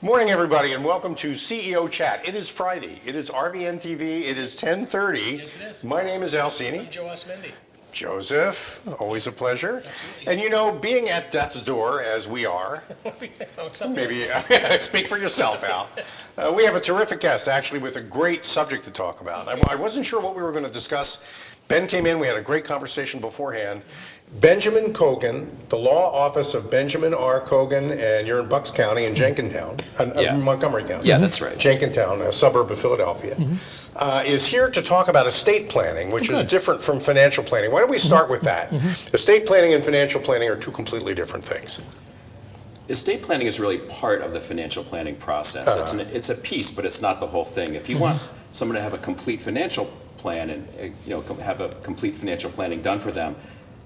Morning, everybody, and welcome to CEO Chat. It is Friday. It is RVN TV. It is 10:30. Yes, it is. My name is Alcini. I'm Joe Osmendi. Joseph, always a pleasure. Absolutely. And you know, being at death's door as we are, maybe speak for yourself, Al. We have a terrific guest, actually, with a great subject to talk about. I wasn't sure what we were going to discuss. Ben came in. We had a great conversation beforehand. Benjamin Kogan, the law office of Benjamin R. Kogan, and you're in Bucks County in Jenkintown, Montgomery County. Yeah, that's right. Jenkintown, a suburb of Philadelphia, is here to talk about estate planning, which is different from financial planning. Why don't we start with that? Estate planning and financial planning are two completely different things. Estate planning is really part of the financial planning process. It's a piece, but it's not the whole thing. If you want someone to have a complete financial plan and have a complete financial planning done for them,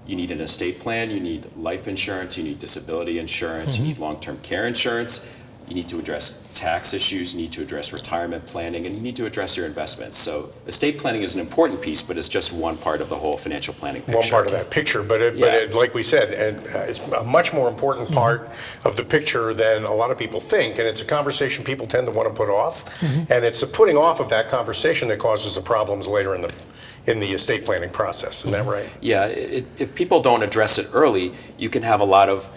you need an estate plan, you need life insurance, you need disability insurance, you need long-term care insurance, you need to address tax issues, you need to address retirement planning, and you need to address your investments. So estate planning is an important piece, but it's just one part of the whole financial planning picture. One part of that picture, but like we said, it's a much more important part of the picture than a lot of people think, and it's a conversation people tend to want to put off, and it's the putting off of that conversation that causes the problems later in the estate planning process. Isn't that right? Yeah, if people don't address it early, you can have a lot of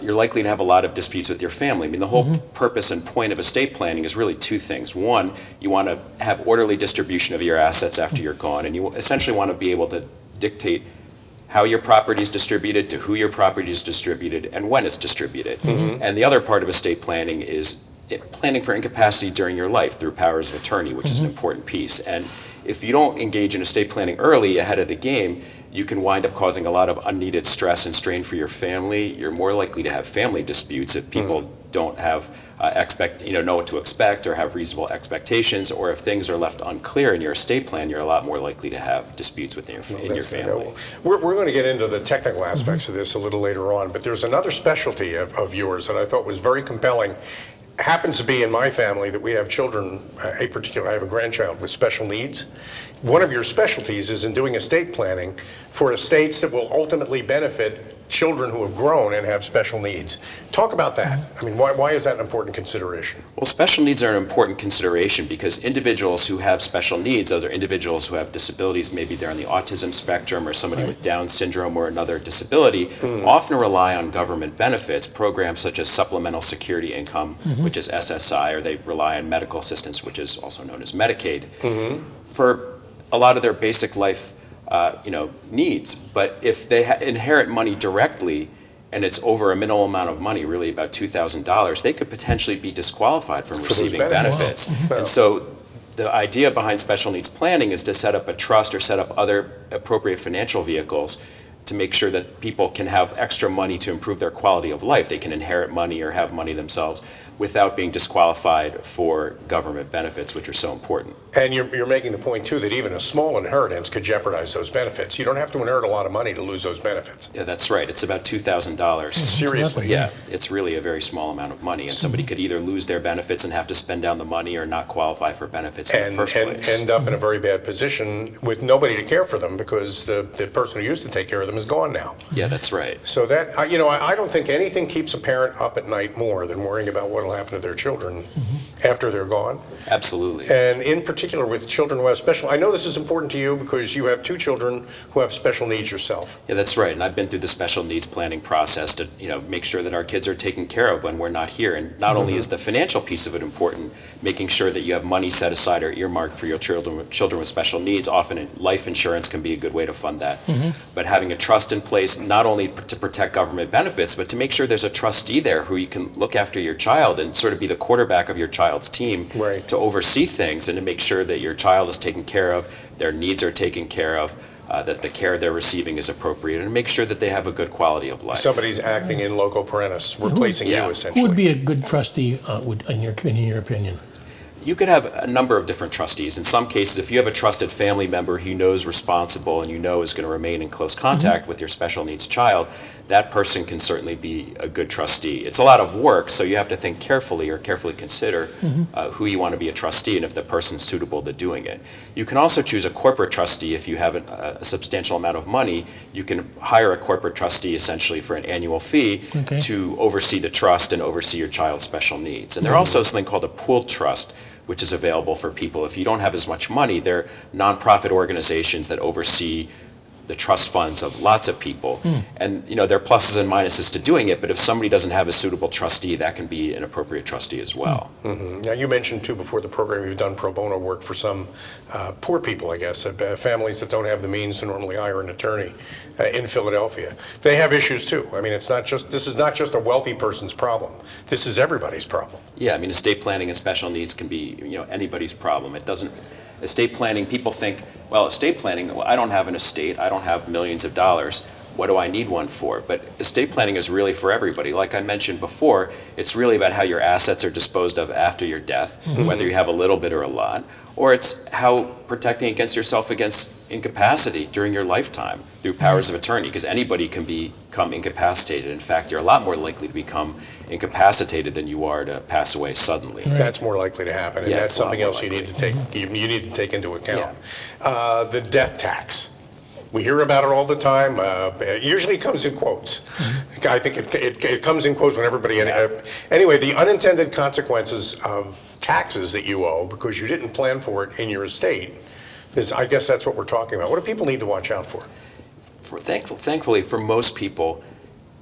you're likely to have a lot of disputes with your family. I mean, the whole purpose and point of estate planning is really two things. One, you want to have orderly distribution of your assets after you're gone, and you essentially want to be able to dictate how your property is distributed, to who your property is distributed, and when it's distributed. And the other part of estate planning is planning for incapacity during your life through powers of attorney, which is an important piece. And if you don't engage in estate planning early, ahead of the game, you can wind up causing a lot of unneeded stress and strain for your family. You're more likely to have family disputes if people don't have know what to expect or have reasonable expectations, or if things are left unclear in your estate plan, you're a lot more likely to have disputes within your family. We're going to get into the technical aspects of this a little later on, but there's another specialty of yours that I thought was very compelling. Happens to be in my family that we have children, I have a grandchild with special needs. One of your specialties is in doing estate planning for estates that will ultimately benefit children who have grown and have special needs. Talk about that. I mean, why is that an important consideration? Well, special needs are an important consideration because individuals who have special needs, other individuals who have disabilities, maybe they're on the autism spectrum or somebody with Down syndrome or another disability, often rely on government benefits, programs such as Supplemental Security Income, which is SSI, or they rely on medical assistance, which is also known as Medicaid, for a lot of their basic life needs. But if they inherit money directly and it's over a minimal amount of money, really about $2,000, they could potentially be disqualified from receiving benefits. Wow. And so the idea behind special needs planning is to set up a trust or set up other appropriate financial vehicles to make sure that people can have extra money to improve their quality of life. They can inherit money or have money themselves without being disqualified for government benefits, which are so important. And you're making the point, too, that even a small inheritance could jeopardize those benefits. You don't have to inherit a lot of money to lose those benefits. Yeah, that's right. It's about $2,000. Seriously? Yeah, it's really a very small amount of money. And somebody could either lose their benefits and have to spend down the money or not qualify for benefits in the first place. And end up in a very bad position with nobody to care for them because the person who used to take care of them is gone now. Yeah, that's right. So that, I don't think anything keeps a parent up at night more than worrying about what will happen to their children after they're gone. Absolutely. And in particular with children who have special, I know this is important to you because you have two children who have special needs yourself. Yeah, that's right. And I've been through the special needs planning process to, make sure that our kids are taken care of when we're not here. And not only is the financial piece of it important, making sure that you have money set aside or earmarked for your children with special needs. Often life insurance can be a good way to fund that. But having a trust in place, not only to protect government benefits, but to make sure there's a trustee there who you can look after your child and sort of be the quarterback of your child's team to oversee things and to make sure that your child is taken care of, their needs are taken care of, that the care they're receiving is appropriate, and make sure that they have a good quality of life. Somebody's acting in loco parentis, replacing you essentially. Who would be a good trustee, in your opinion? You could have a number of different trustees. In some cases, if you have a trusted family member who you know is responsible and you know is going to remain in close contact with your special needs child, that person can certainly be a good trustee. It's a lot of work, so you have to think carefully or carefully consider who you want to be a trustee and if the person's suitable to doing it. You can also choose a corporate trustee if you have a substantial amount of money. You can hire a corporate trustee essentially for an annual fee to oversee the trust and oversee your child's special needs. And there's also something called a pooled trust, which is available for people. If you don't have as much money, there are nonprofit organizations that oversee the trust funds of lots of people. And there are pluses and minuses to doing it, but if somebody doesn't have a suitable trustee, that can be an appropriate trustee as well. Now, you mentioned too before the program you've done pro bono work for some poor people, I guess, families that don't have the means to normally hire an attorney in Philadelphia. They have issues too. I mean, this is not just a wealthy person's problem. This is everybody's problem. Yeah, I mean, estate planning and special needs can be anybody's problem. It doesn't. Estate planning, people think, well, estate planning, well, I don't have an estate, I don't have millions of dollars, what do I need one for? But estate planning is really for everybody. Like I mentioned before, it's really about how your assets are disposed of after your death, whether you have a little bit or a lot, or it's how protecting against yourself against incapacity during your lifetime through powers of attorney, because anybody can become incapacitated. In fact, you're a lot more likely to become incapacitated than you are to pass away suddenly. That's more likely to happen, and Yeah, that's it's a lot something more else you need to likely. take you need to take into account. The death tax. We hear about it all the time. It usually comes in quotes. I think it comes in quotes when everybody. Anyway, the unintended consequences of taxes that you owe because you didn't plan for it in your estate is, I guess that's what we're talking about. What do people need to watch out for? Thankfully, for most people,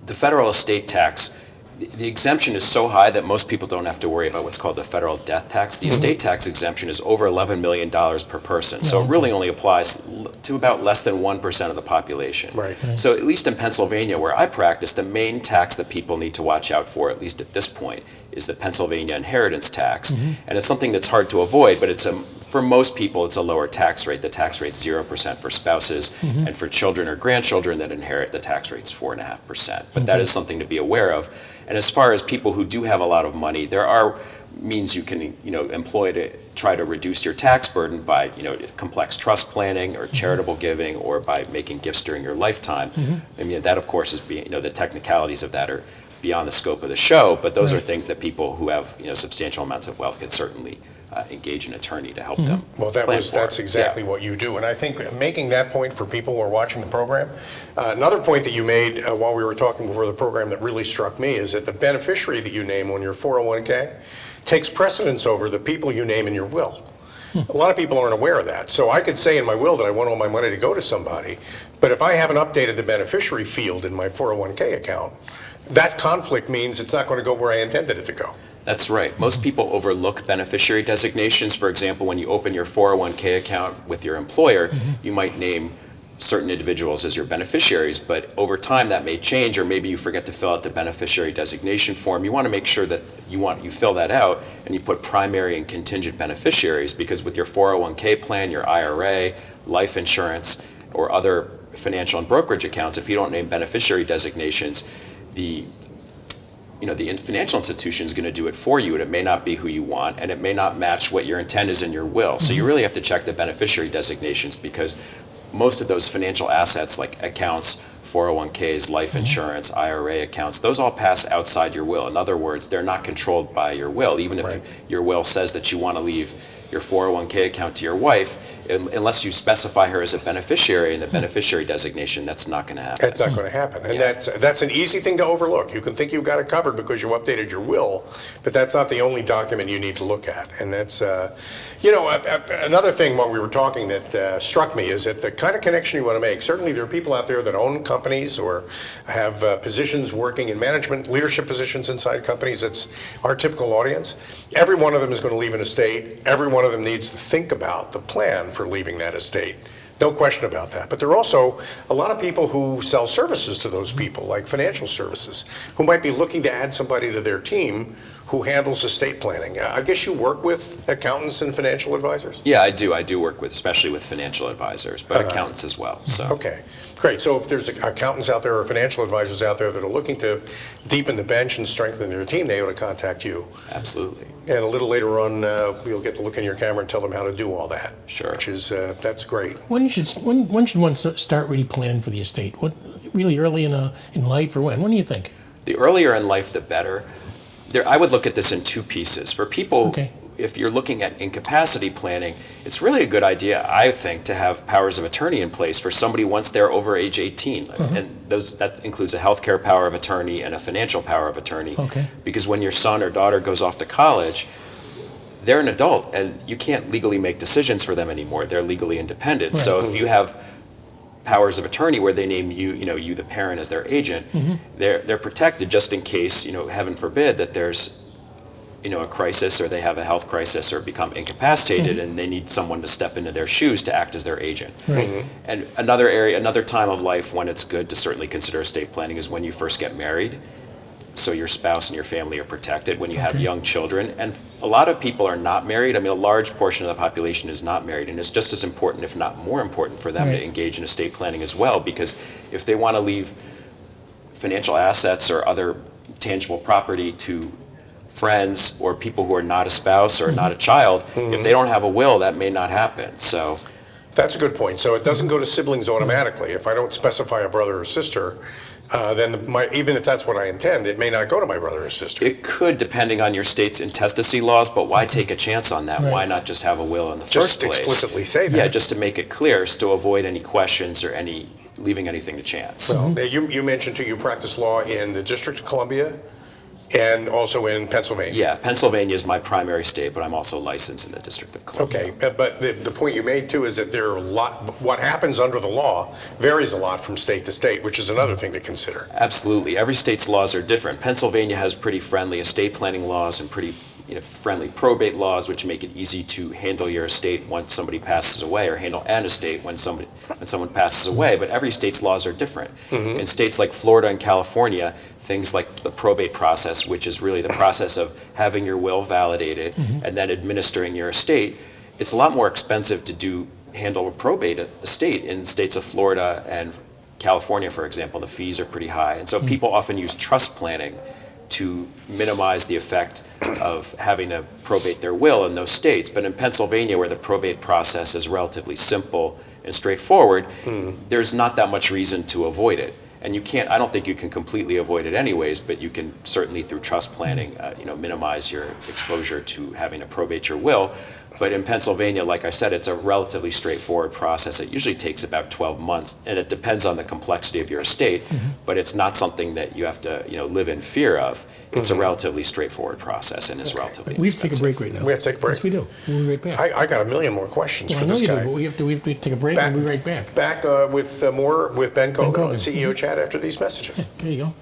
the federal estate tax, the exemption is so high that most people don't have to worry about what's called the federal death tax. The estate tax exemption is over $11 million per person. So it really only applies to about less than 1% of the population. Right. So at least in Pennsylvania, where I practice, the main tax that people need to watch out for, at least at this point, is the Pennsylvania inheritance tax. And it's something that's hard to avoid, but for most people, it's a lower tax rate. The tax rate's 0% for spouses, and for children or grandchildren that inherit, the tax rate's 4.5%. But that is something to be aware of. And as far as people who do have a lot of money, there are means you can employ to try to reduce your tax burden by complex trust planning or charitable giving, or by making gifts during your lifetime. I mean, that of course is the technicalities of that are beyond the scope of the show, but those are things that people who have substantial amounts of wealth can certainly engage an attorney to help them. Well, that's exactly what you do. And I think making that point for people who are watching the program, another point that you made while we were talking before the program that really struck me is that the beneficiary that you name on your 401k takes precedence over the people you name in your will. A lot of people aren't aware of that. So I could say in my will that I want all my money to go to somebody, but if I haven't updated the beneficiary field in my 401k account, that conflict means it's not going to go where I intended it to go. That's right. Most people overlook beneficiary designations. For example, when you open your 401k account with your employer, you might name certain individuals as your beneficiaries, but over time that may change, or maybe you forget to fill out the beneficiary designation form. You want to make sure that you fill that out and you put primary and contingent beneficiaries, because with your 401k plan, your IRA, life insurance, or other financial and brokerage accounts, if you don't name beneficiary designations, the financial institution is going to do it for you, and it may not be who you want, and it may not match what your intent is in your will. So you really have to check the beneficiary designations, because most of those financial assets like accounts, 401ks, life insurance, IRA accounts, those all pass outside your will. In other words, they're not controlled by your will. Even if your will says that you want to leave your 401k account to your wife, unless you specify her as a beneficiary in the beneficiary designation, that's not going to happen. That's not going to happen. And that's an easy thing to overlook. You can think you've got it covered because you updated your will, but that's not the only document you need to look at. And that's, another thing while we were talking that struck me is that the kind of connection you want to make, certainly there are people out there that own companies or have positions working in management, leadership positions inside companies. That's our typical audience. Every one of them is going to leave an estate. Every one of them needs to think about the plan for leaving that estate. No question about that. But there are also a lot of people who sell services to those people, like financial services, who might be looking to add somebody to their team who handles estate planning. I guess you work with accountants and financial advisors? Yeah, I do. I do work with, especially with financial advisors, but accountants as well. So. Okay, great. So if there's accountants out there or financial advisors out there that are looking to deepen the bench and strengthen their team, they ought to contact you. Absolutely. And a little later on, we'll get to look in your camera and tell them how to do all that. Sure. Which is, that's great. When should one start really planning for the estate? What, really early in life, or when? When do you think? The earlier in life, the better. I would look at this in two pieces. For people, Okay. if you're looking at incapacity planning, it's really a good idea, I think, to have powers of attorney in place for somebody once they're over age 18. And that includes a healthcare power of attorney and a financial power of attorney. Okay. Because when your son or daughter goes off to college, they're an adult and you can't legally make decisions for them anymore. They're legally independent. Right. So if you have powers of attorney where they name you the parent as their agent, they're protected just in case, heaven forbid, that there's a crisis or they have a health crisis or become incapacitated and they need someone to step into their shoes to act as their agent. Right. And another time of life when it's good to certainly consider estate planning is when you first get married. So your spouse and your family are protected when you have young children. And a lot of people are not married. I mean, a large portion of the population is not married. And it's just as important, if not more important, for them to engage in estate planning as well. Because if they want to leave financial assets or other tangible property to friends or people who are not a spouse or not a child, if they don't have a will, that may not happen. So That's a good point. So it doesn't go to siblings automatically. If I don't specify a brother or sister, then even if that's what I intend, it may not go to my brother or sister. it could, depending on your state's intestacy laws, but why take a chance on that? Right. Why not just have a will in the Just first place? explicitly say that. Yeah, just to make it clear, so to avoid any questions or leaving anything to chance. Well, you mentioned too, you practice law in the District of Columbia and also in Pennsylvania. Yeah, Pennsylvania is my primary state, but I'm also licensed in the District of Columbia. Okay, but the point you made too is that there are what happens under the law varies a lot from state to state, which is another thing to consider. Absolutely. Every state's laws are different. Pennsylvania has pretty friendly estate planning laws and pretty friendly probate laws, which make it easy to handle your estate once somebody passes away, or handle an estate when someone passes away. But every state's laws are different. In states like Florida and California, things like the probate process, which is really the process of having your will validated and then administering your estate, it's a lot more expensive to handle a probate estate in states of Florida and California, for example. The fees are pretty high. And so people often use trust planning to minimize the effect of having to probate their will in those states. But in Pennsylvania, where the probate process is relatively simple and straightforward, there's not that much reason to avoid it. And I don't think you can completely avoid it anyways, but you can certainly through trust planning, minimize your exposure to having to probate your will. But in Pennsylvania, like I said, it's a relatively straightforward process. It usually takes about 12 months, and it depends on the complexity of your estate, but it's not something that you have to, live in fear of. It's a relatively straightforward process and is relatively We have to take a inexpensive. break right now. We have to take a break. Yes, we do. We'll be right back. I got a million more questions Well, for I know this you do, guy. but we have to take a break and we'll be right back. Back with more with Ben Kogan on Kogan. CEO Chat after these messages. There you go.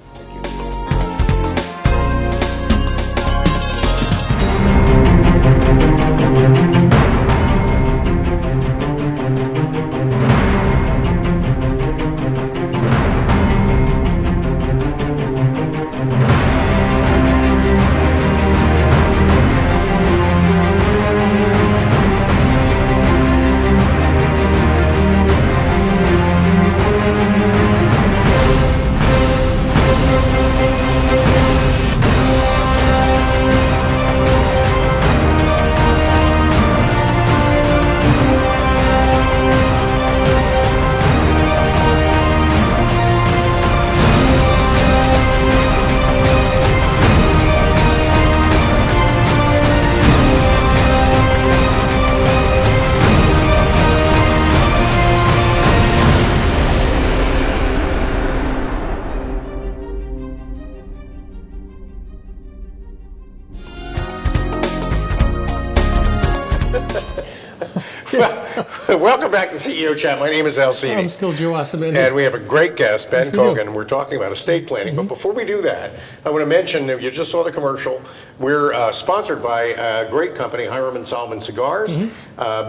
Welcome back to CEO Chat. My name is Al Cini. I'm still Joe Acevedo. And we have a great guest, Ben Yes, we do. Kogan. We're talking about estate planning. But before we do that, I want to mention that you just saw the commercial. We're sponsored by a great company, Hiram and Solomon Cigars,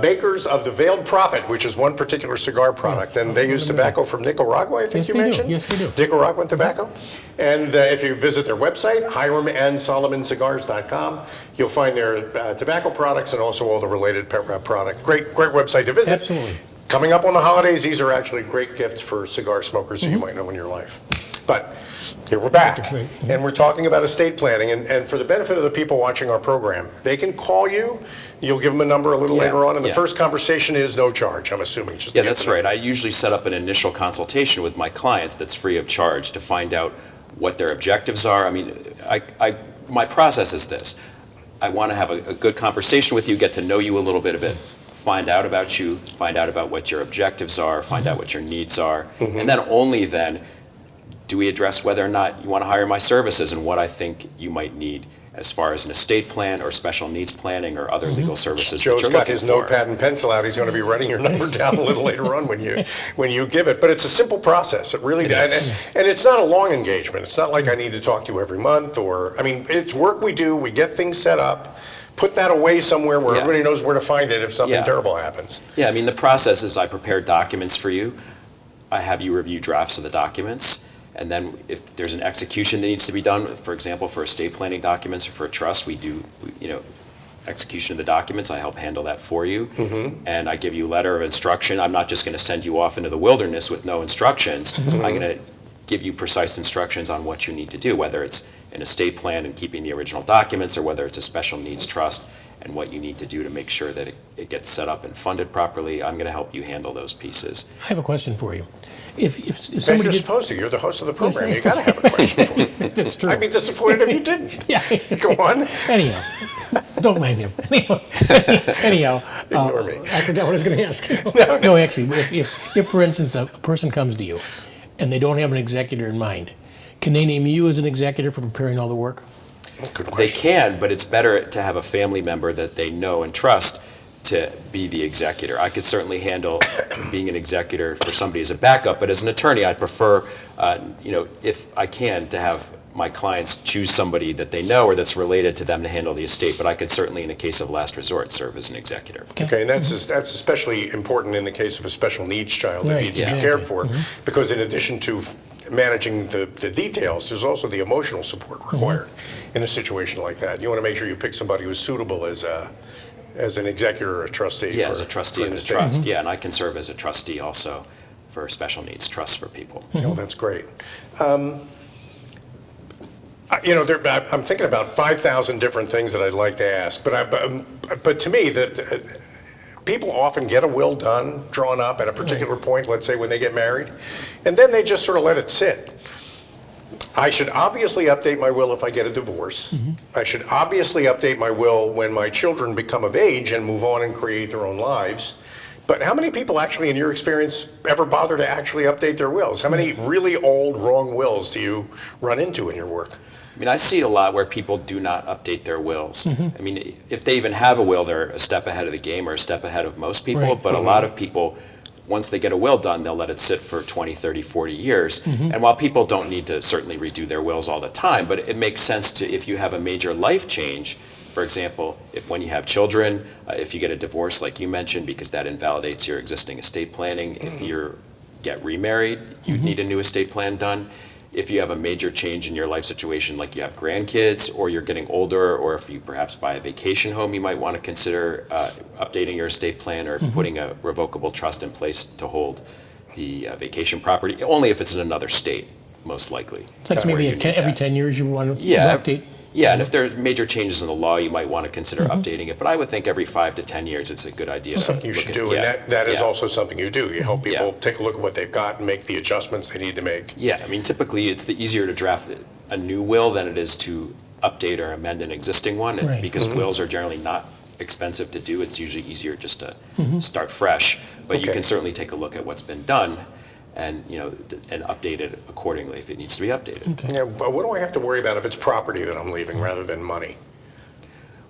makers of the Veiled Prophet, which is one particular cigar product. And they use tobacco from Nicaragua, I think Yes, you they do. mentioned? Yes, they do. Nicaraguan tobacco. And if you visit their website, hiramandsolomonscigars.com, you'll find their tobacco products and also all the related product. Great website to visit. Absolutely. Coming up on the holidays, these are actually great gifts for cigar smokers that you might know in your life. But here we're back, Great. and we're talking about estate planning. And for the benefit of the people watching our program, they can call you. You'll give them a number a little later on, and the first conversation is no charge, I'm assuming. Just to Yeah, get that's to know. right. I usually set up an initial consultation with my clients that's free of charge to find out what their objectives are. I mean, my process is this. I want to have a good conversation with you, get to know you a little bit, find out about you, find out about what your objectives are, find out what your needs are, and then only then do we address whether or not you want to hire my services and what I think you might need as far as an estate plan or special needs planning or other legal services Joe's that you're got looking his for. notepad and pencil out. He's going to be writing your number down a little later on when you give it. But it's a simple process. It really does. And it's not a long engagement. It's not like I need to talk to you every month it's work we do. We get things set up, put that away somewhere where everybody knows where to find it if something terrible happens. Yeah, I mean, the process is I prepare documents for you. I have you review drafts of the documents. And then if there's an execution that needs to be done, for example, for estate planning documents or for a trust, we do, execution of the documents. I help handle that for you. And I give you a letter of instruction. I'm not just going to send you off into the wilderness with no instructions. I'm going to give you precise instructions on what you need to do, whether it's an estate plan and keeping the original documents or whether it's a special needs trust and what you need to do to make sure that it gets set up and funded properly. I'm going to help you handle those pieces. I have a question for you. If Ben, somebody you're did, supposed to. You're the host of the program. You got to have a question for me. that's true. I'd be disappointed if you didn't. Yeah. Go on. Anyhow, don't mind him. Anyhow, Ignore me. I forgot what I was going to ask. No, actually, if for instance a person comes to you and they don't have an executor in mind, can they name you as an executor for preparing all the work? Good question. They can, but it's better to have a family member that they know and trust to be the executor. I could certainly handle being an executor for somebody as a backup, but as an attorney, I'd prefer, if I can, to have my clients choose somebody that they know or that's related to them to handle the estate. But I could certainly, in a case of last resort, serve as an executor. Okay, and that's especially important in the case of a special needs child that Right, needs to be exactly. cared for, because in addition to managing the details, there's also the emotional support required in a situation like that. You want to make sure you pick somebody who's suitable as an executor or a trustee. Yeah, for- as a trustee for of an a estate. trust. Yeah, and I can serve as a trustee also for special needs trusts for people. Oh, that's great. I'm thinking about 5,000 different things that I'd like to ask, but to me, people often get a will done, drawn up at a particular point, let's say when they get married, and then they just sort of let it sit. I should obviously update my will if I get a divorce. I should obviously update my will when my children become of age and move on and create their own lives. But how many people actually, in your experience, ever bother to actually update their wills? How many really old, wrong wills do you run into in your work? I mean, I see a lot where people do not update their wills. I mean, if they even have a will, they're a step ahead of the game or a step ahead of most people. Right. But a lot of people, once they get a will done, they'll let it sit for 20, 30, 40 years. And while people don't need to certainly redo their wills all the time, but it makes sense to, if you have a major life change, for example, when you have children, if you get a divorce like you mentioned, because that invalidates your existing estate planning, if you get remarried, you'd need a new estate plan done. If you have a major change in your life situation, like you have grandkids, or you're getting older, or if you perhaps buy a vacation home, you might want to consider updating your estate plan or putting a revocable trust in place to hold the vacation property, only if it's in another state, most likely. Like where maybe you need every that. 10 years you want to Yeah, update? Yeah, and if there's major changes in the law, you might want to consider updating it. But I would think every 5 to 10 years, it's a good idea. to Something you look should at- do, yeah, and that is yeah. also something you do. You help people Yeah. take a look at what they've got and make the adjustments they need to make. Yeah, I mean, typically it's easier to draft a new will than it is to update or amend an existing one, and Right. because wills are generally not expensive to do, it's usually easier just to start fresh. But you Okay. can certainly take a look at what's been done and, and update it accordingly if it needs to be updated. Yeah, but what do I have to worry about if it's property that I'm leaving rather than money?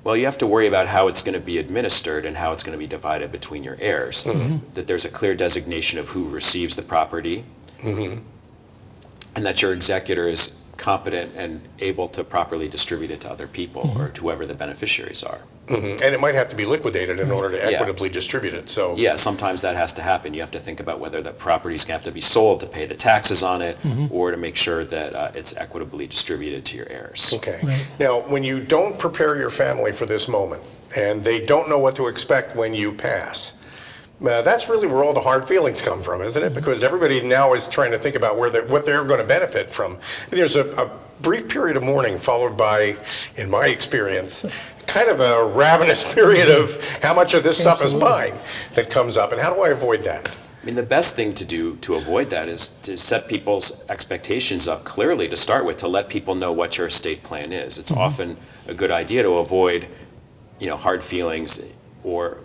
Well, you have to worry about how it's going to be administered and how it's going to be divided between your heirs. That there's a clear designation of who receives the property, and that your executor is competent and able to properly distribute it to other people or to whoever the beneficiaries are. And it might have to be liquidated in order to equitably distribute it. So Yeah, sometimes that has to happen. You have to think about whether the property's going to have to be sold to pay the taxes on it or to make sure that it's equitably distributed to your heirs. Okay. Now, when you don't prepare your family for this moment, and they don't know what to expect when you pass, that's really where all the hard feelings come from, isn't it? Because everybody now is trying to think about what they're going to benefit from. There's a brief period of mourning followed by, in my experience, kind of a ravenous period of how much of this stuff is mine that comes up, and how do I avoid that? I mean, the best thing to do to avoid that is to set people's expectations up clearly to start with, to let people know what your estate plan is. It's often a good idea to avoid, hard feelings or,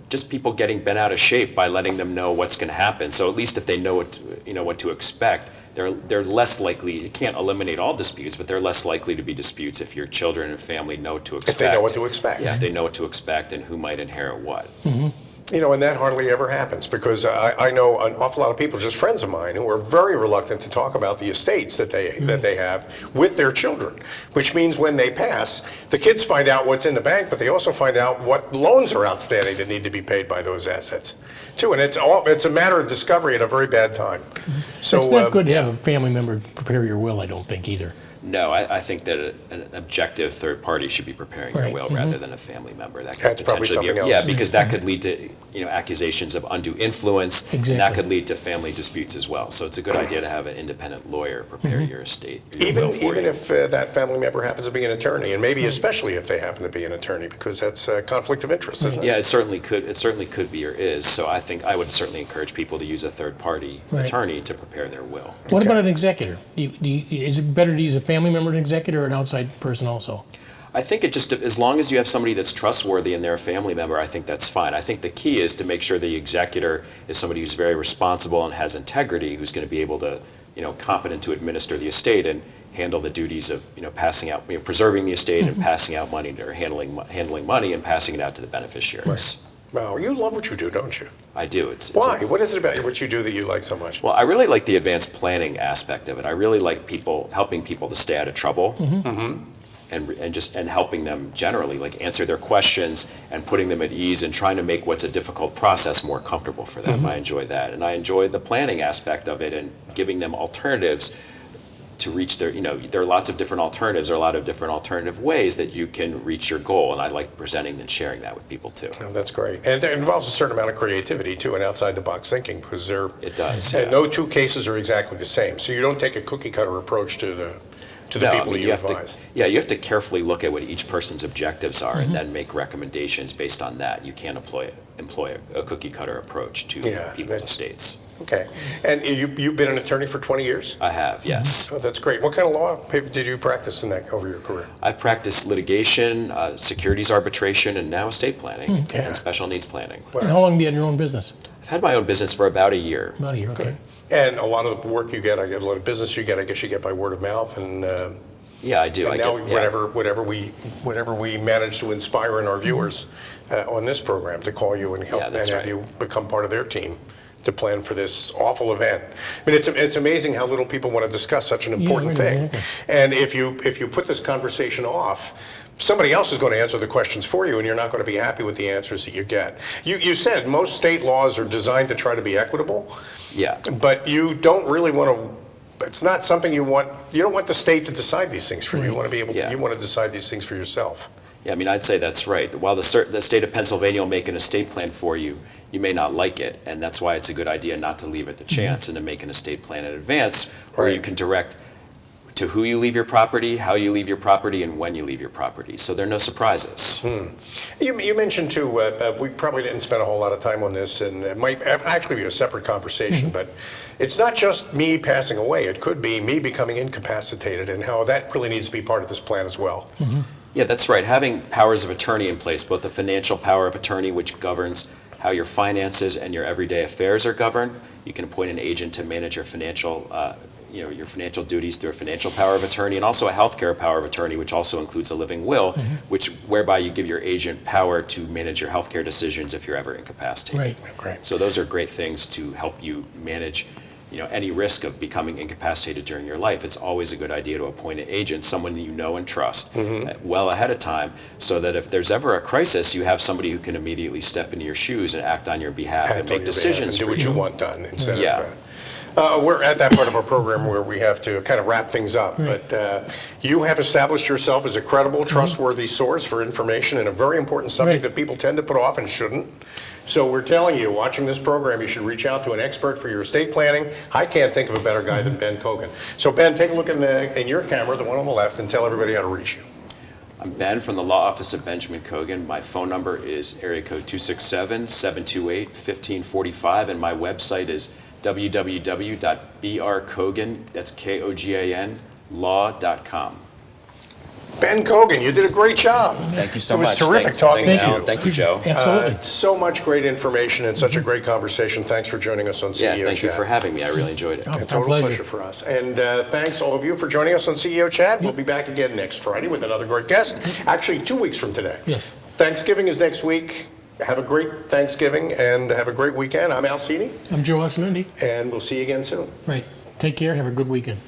just people getting bent out of shape by letting them know what's going to happen. So at least if they know what to expect, they're less likely. You can't eliminate all disputes, but they're less likely to be disputes if your children and family know what to expect. If they know what to expect. Yeah, if they know what to expect and who might inherit what. And that hardly ever happens, because I know an awful lot of people, just friends of mine, who are very reluctant to talk about the estates that they have with their children, which means when they pass, the kids find out what's in the bank, but they also find out what loans are outstanding that need to be paid by those assets, too. And it's a matter of discovery at a very bad time. So It's not good to have a family member prepare your will, I don't think, either. No, I think that an objective third party should be preparing your Right. will rather than a family member. That could That's probably potentially be, something yeah, else. because that could lead to accusations of undue influence, and that Exactly. could lead to family disputes as well. So it's a good idea to have an independent lawyer prepare your estate, your will for Even you. if that family member happens to be an attorney, and maybe especially if they happen to be an attorney, because that's a conflict of interest, isn't it? Yeah, it certainly could. It certainly could be or is. So I think I would certainly encourage people to use a third party Right. attorney to prepare their will. What about an executor? Is it better to use a family member as an executor or an outside person also? I think it just, as long as you have somebody that's trustworthy and they're a family member, I think that's fine. I think the key is to make sure the executor is somebody who's very responsible and has integrity, who's going to be able to, competent to administer the estate and handle the duties of, passing out, preserving the estate and passing out money, or handling money and passing it out to the beneficiaries. Wow, you love what you do, don't you? I do. It's Why? What is it about what you do that you like so much? Well, I really like the advanced planning aspect of it. I really like helping people to stay out of trouble, and helping them generally, like answer their questions and putting them at ease and trying to make what's a difficult process more comfortable for them. I enjoy that, and I enjoy the planning aspect of it and giving them alternatives to reach their. There are lots of different alternatives, or a lot of different alternative ways that you can reach your goal, and I like presenting and sharing that with people too. Oh, that's great. And it involves a certain amount of creativity, too, and outside-the-box thinking, because It does. and Yeah. no two cases are exactly the same. So you don't take a cookie-cutter approach to the No, people that you have advise. you have to carefully look at what each person's objectives are and then make recommendations based on that. You can't employ a cookie cutter approach to Yeah, people's that's- estates. Okay. And you've been an attorney for 20 years? I have, yes. Oh, that's great. What kind of law did you practice over your career? I've practiced litigation, securities arbitration, and now estate planning and special needs planning. And how long have you had your own business? I've had my own business for about a year. About a year, okay. And a lot of the work you get, a lot of business you get, I guess you get by word of mouth, and Yeah, I do. and now whatever we manage to inspire in our viewers on this program to call you and help Yeah, and that's have right. you become part of their team to plan for this awful event. I mean, it's amazing how little people want to discuss such an important right, thing. exactly. And if you put this conversation off, somebody else is going to answer the questions for you, and you're not going to be happy with the answers that you get. You said most state laws are designed to try to be equitable, Yeah. but you don't really want to. It's not something you want. You don't want the state to decide these things for you. You want to be able to. Yeah. You want to decide these things for yourself. Yeah, I mean, I'd say that's right. While the state of Pennsylvania will make an estate plan for you, you may not like it, and that's why it's a good idea not to leave it to chance and to make an estate plan in advance, where you Right. can direct to who you leave your property, how you leave your property, and when you leave your property. So there are no surprises. You mentioned too. We probably didn't spend a whole lot of time on this, and it might actually be a separate conversation. But it's not just me passing away. It could be me becoming incapacitated, and how that really needs to be part of this plan as well. Yeah, that's right. Having powers of attorney in place, both the financial power of attorney, which governs how your finances and your everyday affairs are governed. You can appoint an agent to manage your financial your financial duties through a financial power of attorney, and also a healthcare power of attorney, which also includes a living will, whereby you give your agent power to manage your healthcare decisions if you're ever incapacitated. Right. Great. So those are great things to help you manage any risk of becoming incapacitated during your life. It's always a good idea to appoint an agent, someone that you know and trust, well ahead of time, so that if there's ever a crisis, you have somebody who can immediately step into your shoes and act on your behalf Act and on make your decisions behalf and do for what you. you want done instead Yeah. of. We're at that part of our program where we have to kind of wrap things up, but you have established yourself as a credible, trustworthy source for information in a very important subject Right. that people tend to put off and shouldn't. So we're telling you, watching this program, you should reach out to an expert for your estate planning. I can't think of a better guy than Ben Kogan. So Ben, take a look in your camera, the one on the left, and tell everybody how to reach you. I'm Ben from the Law Office of Benjamin Kogan. My phone number is area code 267-728-1545, and my website is www.brkogan, that's Kogan, law.com. Ben Kogan, you did a great job. Thank you so It was much. terrific Thanks, talking thanks, to you. Alan. Thank you, Joe. Absolutely. So much great information and such a great conversation. Thanks for joining us on CEO Yeah, thank you Chat. for having me. I really enjoyed it. Oh, A our total pleasure for us. And thanks all of you for joining us on CEO Chat. We'll be back again next Friday with another great guest. Actually, 2 weeks from today. Yes. Thanksgiving is next week. Have a great Thanksgiving and have a great weekend. I'm Al Cini, I'm Joe Osmendi. and we'll see you again soon. Right. Take care. Have a good weekend.